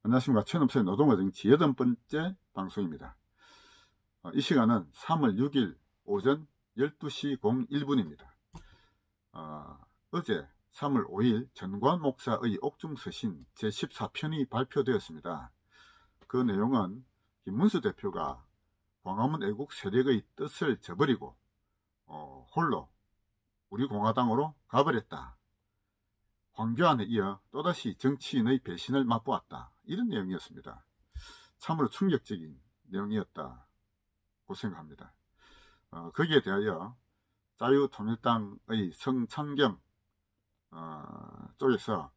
안녕하십니까. 최남수의 노동과 정치 8번째 방송입니다. 이 시간은 3월 6일 오전 12시 01분입니다. 어제 3월 5일 전관 목사의 옥중서신 제14편이 발표되었습니다. 그 내용은 김문수 대표가 광화문 애국 세력의 뜻을 저버리고 홀로 우리 공화당으로 가버렸다. 황교안에 이어 또다시 정치인의 배신을 맛보았다. 이런 내용이었습니다. 참으로 충격적인 내용이었다고 생각합니다. 거기에 대하여 자유통일당의 성찬경 쪽에서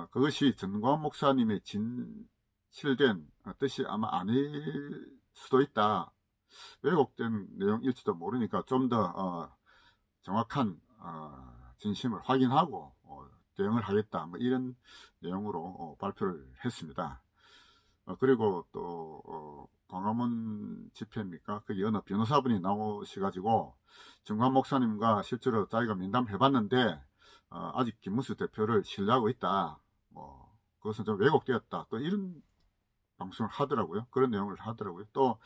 그것이 전광 목사님의 진실된 뜻이 아마 아닐 수도 있다. 왜곡된 내용일지도 모르니까 좀 더 정확한 진심을 확인하고 대응을 하겠다, 뭐 이런 내용으로 발표를 했습니다. 그리고 또 광화문 집회입니까? 거기 어느 변호사분이 나오셔가지고 정관 목사님과 실제로 자기가 면담을 해봤는데 아직 김문수 대표를 신뢰하고 있다. 뭐 그것은 좀 왜곡되었다. 또 이런 방송을 하더라고요. 그런 내용을 하더라고요. 또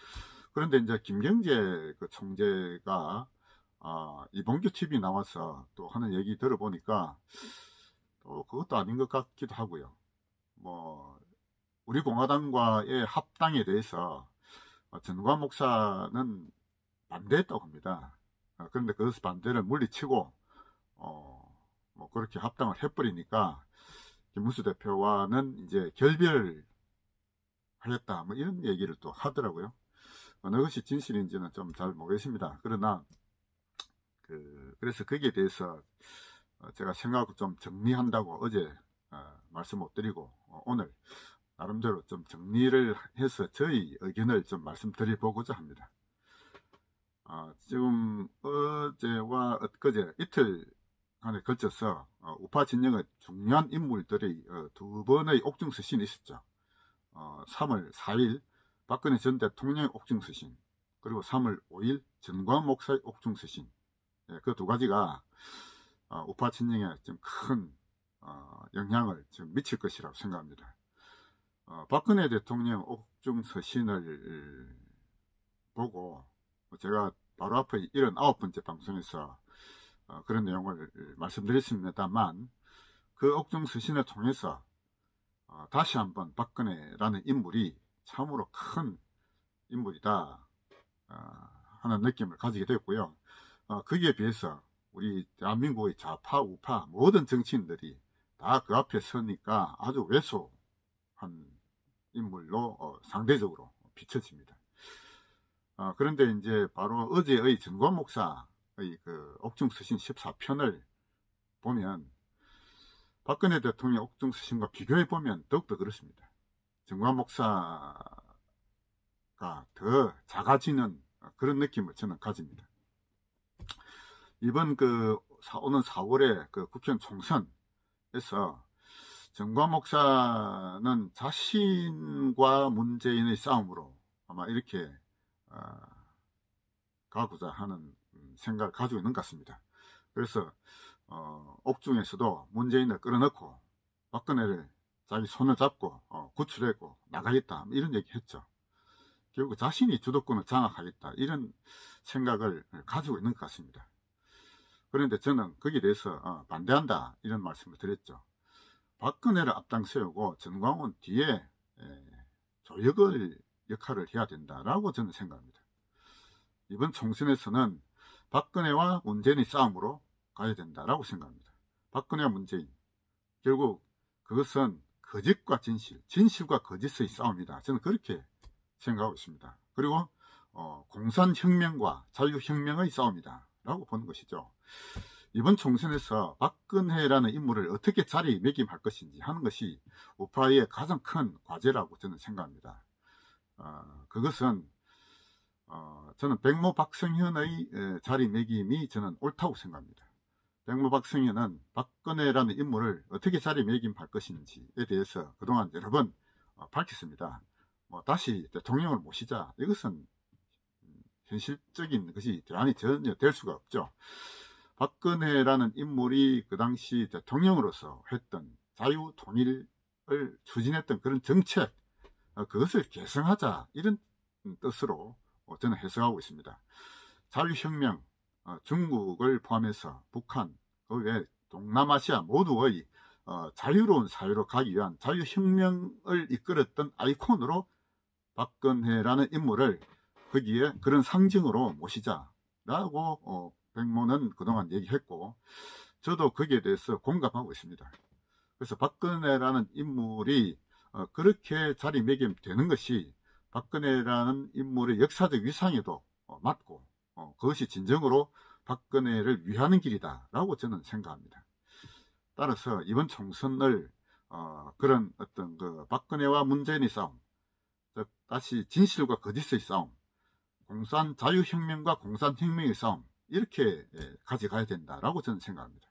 그런데 이제 김경재 그 총재가 이봉규 TV 나와서 또 하는 얘기 들어보니까 또 그것도 아닌 것 같기도 하고요. 뭐 우리 공화당과의 합당에 대해서 전관 목사는 반대했다고 합니다. 그런데 그 반대를 물리치고 뭐 그렇게 합당을 해버리니까 김문수 대표와는 이제 결별을 하겠다, 뭐 이런 얘기를 또 하더라고요. 어느 것이 진실인지는 좀 잘 모르겠습니다. 그러나 그래서 거기에 대해서 제가 생각을 좀 정리한다고 어제 말씀 못 드리고 오늘 나름대로 좀 정리를 해서 저희 의견을 좀 말씀드려보고자 합니다. 지금 어제와 엊그제 이틀간에 걸쳐서 우파 진영의 중요한 인물들이 두 번의 옥중서신이 있었죠. 3월 4일 박근혜 전 대통령의 옥중서신, 그리고 3월 5일 전광 목사의 옥중서신. 그 두 가지가 우파 진영에 좀 큰 영향을 좀 미칠 것이라고 생각합니다. 박근혜 대통령 옥중서신을 보고 제가 바로 앞에 79번째 방송에서 그런 내용을 말씀드렸습니다만, 그 옥중서신을 통해서 다시 한번 박근혜라는 인물이 참으로 큰 인물이다 하는 느낌을 가지게 되었고요. 거기에 비해서 우리 대한민국의 좌파 우파 모든 정치인들이 다 그 앞에 서니까 아주 왜소한 인물로 상대적으로 비춰집니다. 그런데 이제 바로 어제의 전관 목사의 그 옥중서신 14편을 보면 박근혜 대통령 옥중서신과 비교해 보면 더욱더 그렇습니다. 전관 목사가 더 작아지는 그런 느낌을 저는 가집니다. 이번 오는 4월에 그 국회의원 총선에서 전관 목사는 자신과 문재인의 싸움으로 아마 이렇게 가고자 하는 생각을 가지고 있는 것 같습니다. 그래서 옥중에서도 문재인을 끌어넣고 박근혜를 자기 손을 잡고 구출하고 나가겠다, 이런 얘기 했죠. 결국 자신이 주도권을 장악하겠다, 이런 생각을 가지고 있는 것 같습니다. 그런데 저는 거기에 대해서 반대한다, 이런 말씀을 드렸죠. 박근혜를 앞당 세우고 전광훈 뒤에 조력을 역할을 해야 된다라고 저는 생각합니다. 이번 총선에서는 박근혜와 문재인의 싸움으로 가야 된다라고 생각합니다. 박근혜와 문재인, 결국 그것은 거짓과 진실, 진실과 거짓의 싸움이다. 저는 그렇게 생각하고 있습니다. 그리고 공산혁명과 자유혁명의 싸움이다 라고 보는 것이죠. 이번 총선에서 박근혜라는 인물을 어떻게 자리매김할 것인지 하는 것이 우파의 가장 큰 과제라고 저는 생각합니다. 그것은 저는 백모 박성현의 자리매김이 저는 옳다고 생각합니다. 백모 박성현은 박근혜라는 인물을 어떻게 자리매김할 것인지에 대해서 그동안 여러 번 밝혔습니다. 다시 대통령을 모시자, 이것은 현실적인 것이 대안이 전혀 될 수가 없죠. 박근혜라는 인물이 그 당시 대통령으로서 했던 자유통일의 추진했던 그런 정책, 그것을 개성하자, 이런 뜻으로 저는 해석하고 있습니다. 자유혁명, 중국을 포함해서 북한, 그 외 동남아시아 모두의 자유로운 사회로 가기 위한 자유혁명을 이끌었던 아이콘으로 박근혜라는 인물을 거기에 그런 상징으로 모시자라고 백모는 그동안 얘기했고, 저도 거기에 대해서 공감하고 있습니다. 그래서 박근혜라는 인물이 그렇게 자리매김 되는 것이 박근혜라는 인물의 역사적 위상에도 맞고, 그것이 진정으로 박근혜를 위하는 길이다 라고 저는 생각합니다. 따라서 이번 총선을 그런 어떤 그 박근혜와 문재인의 싸움, 즉 다시 진실과 거짓의 싸움, 공산 자유혁명과 공산혁명의 싸움, 이렇게 가져가야 된다라고 저는 생각합니다.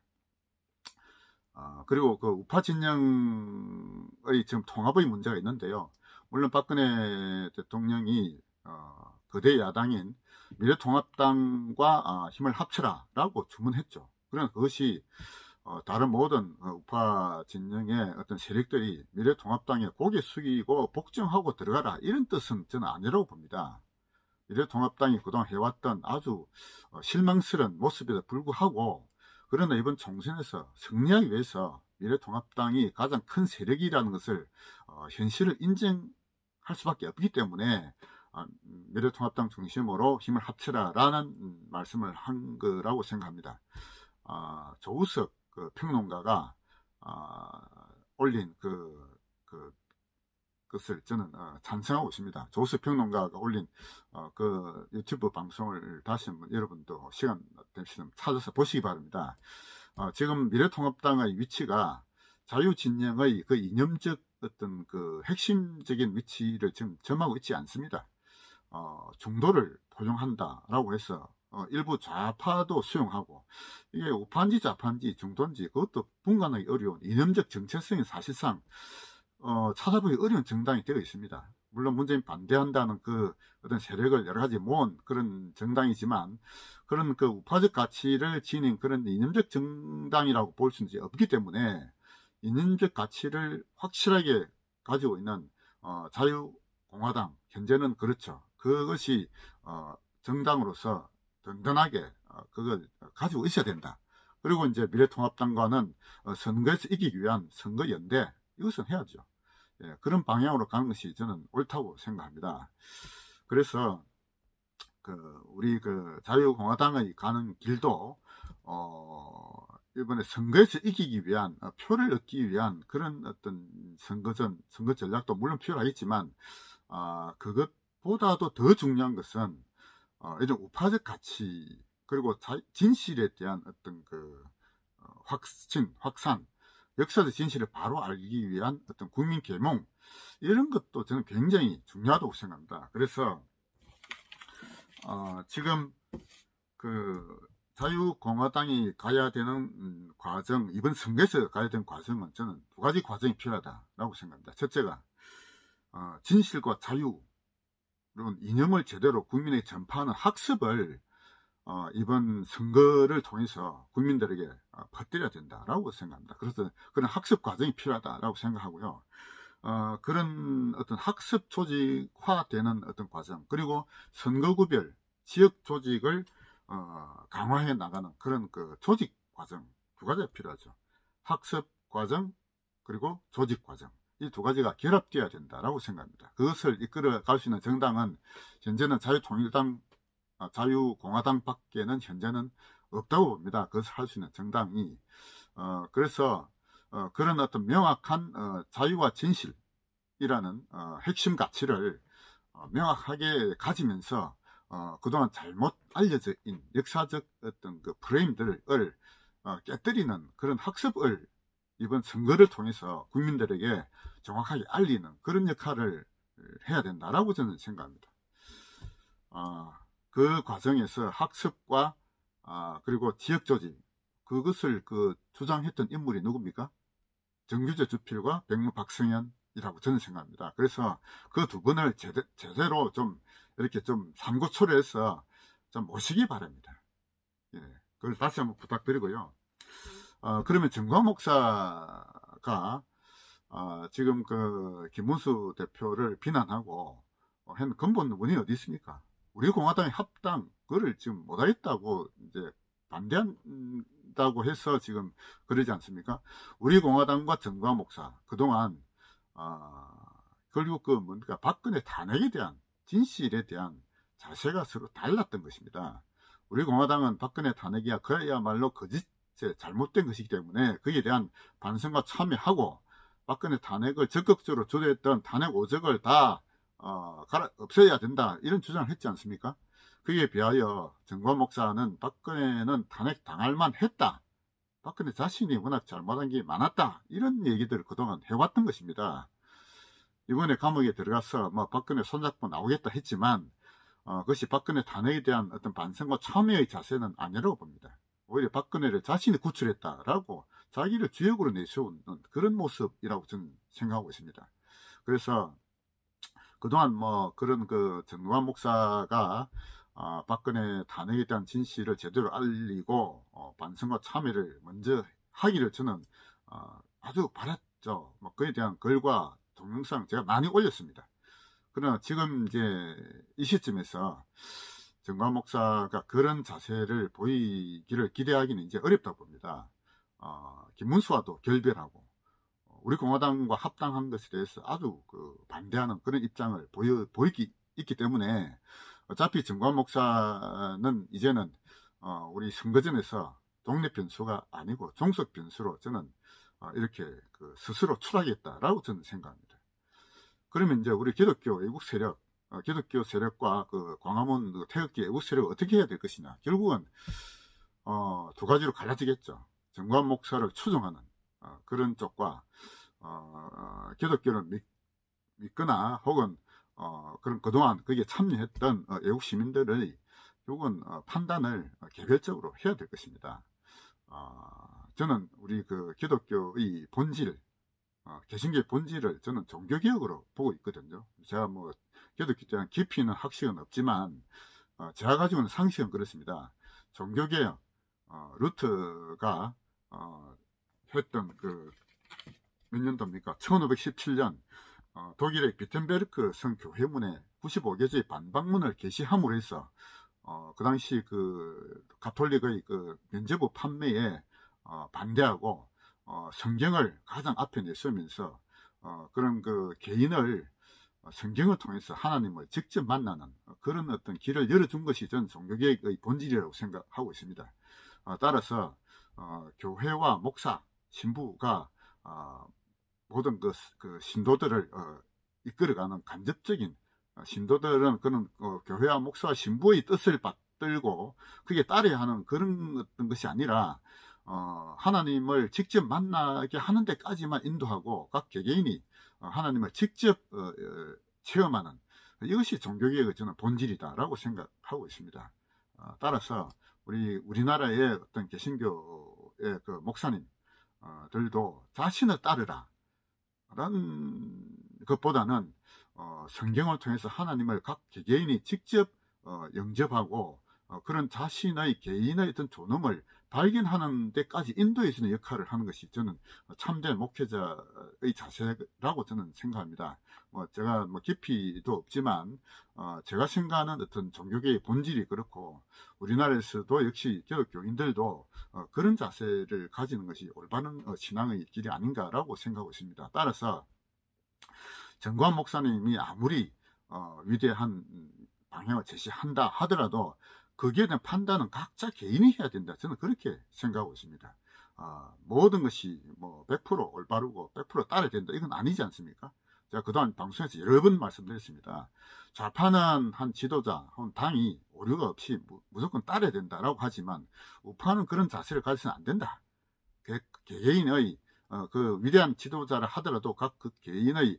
그리고 그 우파 진영의 지금 통합의 문제가 있는데요. 물론 박근혜 대통령이 거대 야당인 미래통합당과 힘을 합쳐라라고 주문했죠. 그러나 그것이 다른 모든 우파 진영의 어떤 세력들이 미래통합당에 고개 숙이고 복종하고 들어가라, 이런 뜻은 저는 아니라고 봅니다. 미래통합당이 그동안 해왔던 아주 실망스러운 모습에도 불구하고, 그러나 이번 총선에서 승리하기 위해서 미래통합당이 가장 큰 세력이라는 것을 현실을 인정할 수밖에 없기 때문에 미래통합당 중심으로 힘을 합쳐라라는 말씀을 한 거라고 생각합니다. 조우석 그 평론가가 올린 그것을 저는 찬성하고 있습니다. 조우석 평론가가 올린 그 유튜브 방송을 다시 한번 여러분도 시간 되시면 찾아서 보시기 바랍니다. 지금 미래통합당의 위치가 자유진영의 그 이념적 어떤 그 핵심적인 위치를 지금 점하고 있지 않습니다. 중도를 포용한다라고 해서 일부 좌파도 수용하고, 이게 우파인지 좌파인지 중도인지 그것도 분간하기 어려운 이념적 정체성이 사실상 찾아보기 어려운 정당이 되어 있습니다. 물론 문재인 반대한다는 그 어떤 세력을 여러 가지 모은 그런 정당이지만, 그런 그 우파적 가치를 지닌 그런 이념적 정당이라고 볼 수는 없기 때문에, 이념적 가치를 확실하게 가지고 있는 자유공화당, 현재는 그렇죠. 그것이 정당으로서 든든하게 그걸 가지고 있어야 된다. 그리고 이제 미래통합당과는 선거에서 이기기 위한 선거연대, 이것은 해야죠. 예, 그런 방향으로 가는 것이 저는 옳다고 생각합니다. 그래서 우리 자유공화당의 가는 길도 이번에 선거에서 이기기 위한, 표를 얻기 위한 그런 어떤 선거 전략도 물론 필요하겠지만, 그것보다도 더 중요한 것은 이런 우파적 가치, 그리고 진실에 대한 어떤 확산, 역사적 진실을 바로 알기 위한 어떤 국민 계몽, 이런 것도 저는 굉장히 중요하다고 생각합니다. 그래서 지금 자유공화당이 가야 되는 과정, 이번 선거에서 가야 되는 과정은 저는 두 가지 과정이 필요하다고 생각합니다. 첫째가 진실과 자유, 그리고 이념을 제대로 국민에게 전파하는 학습을 이번 선거를 통해서 국민들에게 퍼뜨려야 된다라고 생각합니다. 그래서 그런 학습 과정이 필요하다라고 생각하고요. 그런 어떤 학습 조직화되는 어떤 과정, 그리고 선거구별 지역 조직을 강화해 나가는 그런 조직 과정, 두 가지가 필요하죠. 학습 과정, 그리고 조직 과정, 이 두 가지가 결합되어야 된다라고 생각합니다. 그것을 이끌어 갈 수 있는 정당은 현재는 자유통일당, 자유공화당 밖에는 현재는 없다고 봅니다. 그것을 할 수 있는 정당이. 그래서 그런 어떤 명확한 자유와 진실이라는 핵심 가치를 명확하게 가지면서 그동안 잘못 알려져 있는 역사적 어떤 프레임들을 깨뜨리는 그런 학습을 이번 선거를 통해서 국민들에게 정확하게 알리는 그런 역할을 해야 된다라고 저는 생각합니다. 그 과정에서 학습과 그리고 지역 조직, 그것을 주장했던 인물이 누굽니까? 정규재 주필과 백무 박성현이라고 저는 생각합니다. 그래서 그 두 분을 제대로 좀 이렇게 좀 삼고초려해서 좀 모시기 바랍니다. 예, 그걸 다시 한번 부탁드리고요. 그러면 정광 목사가 지금 그 김문수 대표를 비난하고 한 근본 원인이 어디 있습니까? 우리 공화당의 합당 그거를 지금 못하겠다고 이제 반대한다고 해서 지금 그러지 않습니까? 우리 공화당과 정광 목사 그동안 결국 그 뭔가 박근혜 탄핵에 대한 진실에 대한 자세가 서로 달랐던 것입니다. 우리 공화당은 박근혜 탄핵이야 그야말로 거짓에 잘못된 것이기 때문에 거기에 대한 반성과 참여하고 박근혜 탄핵을 적극적으로 주도했던 탄핵 오적을 다 없애야 된다 이런 주장을 했지 않습니까? 그에 비하여 정관 목사는 박근혜는 탄핵 당할 만했다. 박근혜 자신이 워낙 잘못한 게 많았다. 이런 얘기들을 그동안 해왔던 것입니다. 이번에 감옥에 들어가서 뭐 박근혜 손잡고 나오겠다 했지만 그것이 박근혜 탄핵에 대한 어떤 반성과 참여의 자세는 아니라고 봅니다. 오히려 박근혜를 자신이 구출했다라고 자기를 주역으로 내세우는 그런 모습이라고 저는 생각하고 있습니다. 그래서 그동안 뭐 그런 그 정관 목사가 박근혜 탄핵에 대한 진실을 제대로 알리고 반성과 참여를 먼저 하기를 저는 아주 바랐죠. 뭐 그에 대한 글과 동영상 제가 많이 올렸습니다. 그러나 지금 이제 이 시점에서 정관 목사가 그런 자세를 보이기를 기대하기는 이제 어렵다고 봅니다. 김문수와도 결별하고 우리 공화당과 합당한 것에 대해서 아주 그 반대하는 그런 입장을 있기 때문에 어차피 정관 목사는 이제는 우리 선거전에서 독립 변수가 아니고 종속 변수로 저는 이렇게 그 스스로 추락했다라고 저는 생각합니다. 그러면 이제 우리 기독교 애국 세력, 기독교 세력과 그 광화문 그 태극기 애국 세력을 어떻게 해야 될 것이냐. 결국은 두 가지로 갈라지겠죠. 정관 목사를 추종하는 그런 쪽과 기독교를 믿거나 혹은 그런 그동안 거기에 참여했던 애국 시민들의 결국은 판단을 개별적으로 해야 될 것입니다. 저는 우리 그 기독교의 본질, 개신교의 본질을 저는 종교개혁으로 보고 있거든요. 제가 뭐 기독교에 대한 깊이 있는 학식은 없지만 제가 가지고 있는 상식은 그렇습니다. 종교개혁 루트가 했던 그 몇 년도입니까? 1517년 독일의 비텐베르크 성교회문에 95개조의 반박문을 게시함으로 해서 그 당시 그 가톨릭의 그 면죄부 판매에 반대하고 성경을 가장 앞에 내세우면서 그런 그 개인을 성경을 통해서 하나님을 직접 만나는 그런 어떤 길을 열어준 것이 전 종교개혁의 본질이라고 생각하고 있습니다. 따라서 교회와 목사, 신부가 모든 그 신도들을 이끌어가는 간접적인 신도들은 그런 교회와 목사와 신부의 뜻을 받들고 그게 따라야 하는 그런 어떤 것이 아니라 하나님을 직접 만나게 하는 데까지만 인도하고 각 개개인이 하나님을 직접 체험하는 이것이 종교개혁의 저는 본질이다라고 생각하고 있습니다. 따라서 우리나라의 어떤 개신교의 그 목사님들도 자신을 따르라 라는 것보다는 성경을 통해서 하나님을 각 개개인이 직접 영접하고 그런 자신의 개인의 어떤 존엄을 발견하는 데까지 인도해주는 역할을 하는 것이 저는 참된 목회자의 자세라고 저는 생각합니다. 제가 깊이도 없지만 제가 생각하는 어떤 종교계의 본질이 그렇고 우리나라에서도 역시 기독교인들도 그런 자세를 가지는 것이 올바른 신앙의 길이 아닌가라고 생각하고 있습니다. 따라서 정관 목사님이 아무리 위대한 방향을 제시한다 하더라도 거기에 대한 판단은 각자 개인이 해야 된다. 저는 그렇게 생각하고 있습니다. 모든 것이 100% 올바르고 100% 따라야 된다. 이건 아니지 않습니까? 제가 그동안 방송에서 여러 번 말씀드렸습니다. 좌파는 한 지도자, 한 당이 오류가 없이 무조건 따라야 된다라고 하지만 우파는 그런 자세를 가지서는 안 된다. 개개인의 그 위대한 지도자를 하더라도 각 그 개인의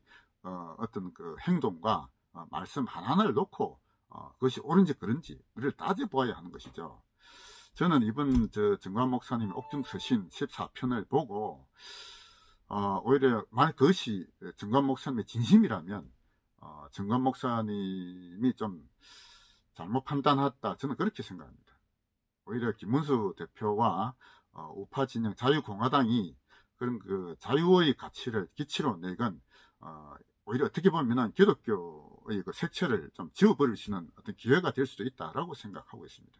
어떤 그 행동과 말씀 하나하나를 놓고 그것이 옳은지 그른지 우리를 따져보아야 하는 것이죠. 저는 이번 정관 목사님의 옥중서신 14편을 보고 오히려 만약 그것이 정관 목사님의 진심이라면 정관 목사님이 좀 잘못 판단했다 저는 그렇게 생각합니다. 오히려 김문수 대표와 우파 진영 자유공화당이 그런 그 자유의 가치를 기치로 내건 오히려 어떻게 보면은 기독교의 그 색채를 좀 지워버릴 수 있는 어떤 기회가 될 수도 있다라고 생각하고 있습니다.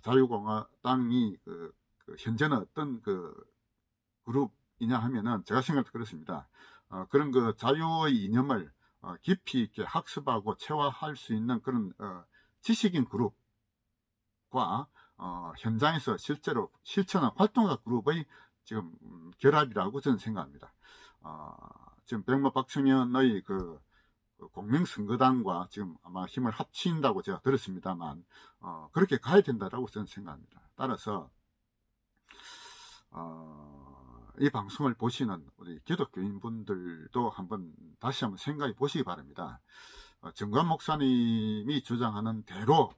자유공화당이 현재는 어떤 그룹이냐 하면은 제가 생각도 그렇습니다. 그런 그 자유의 이념을 깊이 있게 학습하고 체화할 수 있는 그런 지식인 그룹과 현장에서 실제로 실천한 활동가 그룹의 지금 결합이라고 저는 생각합니다. 지금 백모 박청년의 그 공명선거당과 지금 아마 힘을 합친다고 제가 들었습니다만 그렇게 가야 된다라고 저는 생각합니다. 따라서 이 방송을 보시는 우리 기독교인분들도 다시 한번 생각해 보시기 바랍니다. 정관 목사님이 주장하는 대로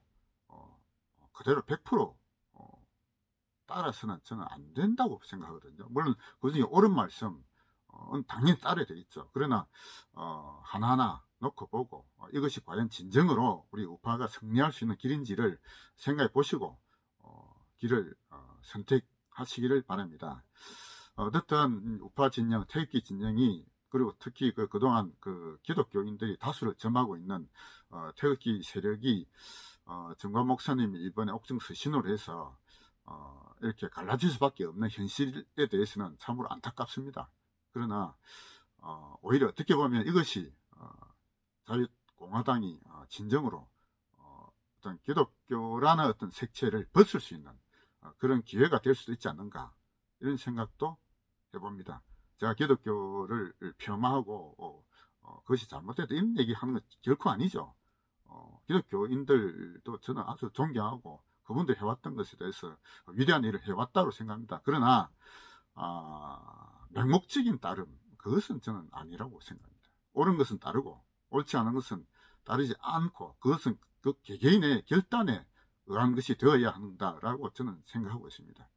그대로 100% 따라서는 저는 안 된다고 생각하거든요. 물론 그중에 옳은 말씀은 당연히 따라야 되겠죠. 그러나 하나하나 놓고 보고 이것이 과연 진정으로 우리 우파가 승리할 수 있는 길인지를 생각해 보시고 길을 선택하시기를 바랍니다. 어쨌든 우파 진영, 태극기 진영이 그리고 특히 그동안 기독교인들이 다수를 점하고 있는 태극기 세력이 정관 목사님이 이번에 옥중서 신호를 해서 이렇게 갈라질 수밖에 없는 현실에 대해서는 참으로 안타깝습니다. 그러나 오히려 어떻게 보면 이것이 자유공화당이 진정으로 어떤 기독교라는 어떤 색채를 벗을 수 있는 그런 기회가 될 수도 있지 않는가, 이런 생각도 해봅니다. 제가 기독교를 폄하하고 그것이 잘못됐다 이런 얘기하는 건 결코 아니죠. 기독교인들도 저는 아주 존경하고 그분들 해왔던 것에 대해서 위대한 일을 해왔다고 생각합니다. 그러나 맹목적인 따름, 그것은 저는 아니라고 생각합니다. 옳은 것은 따르고 옳지 않은 것은 따르지 않고 그것은 그 개개인의 결단에 의한 것이 되어야 한다라고 저는 생각하고 있습니다.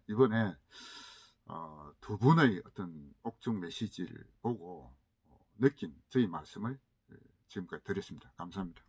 이번에 두 분의 어떤 옥중 메시지를 보고 느낀 저희 말씀을 지금까지 드렸습니다. 감사합니다.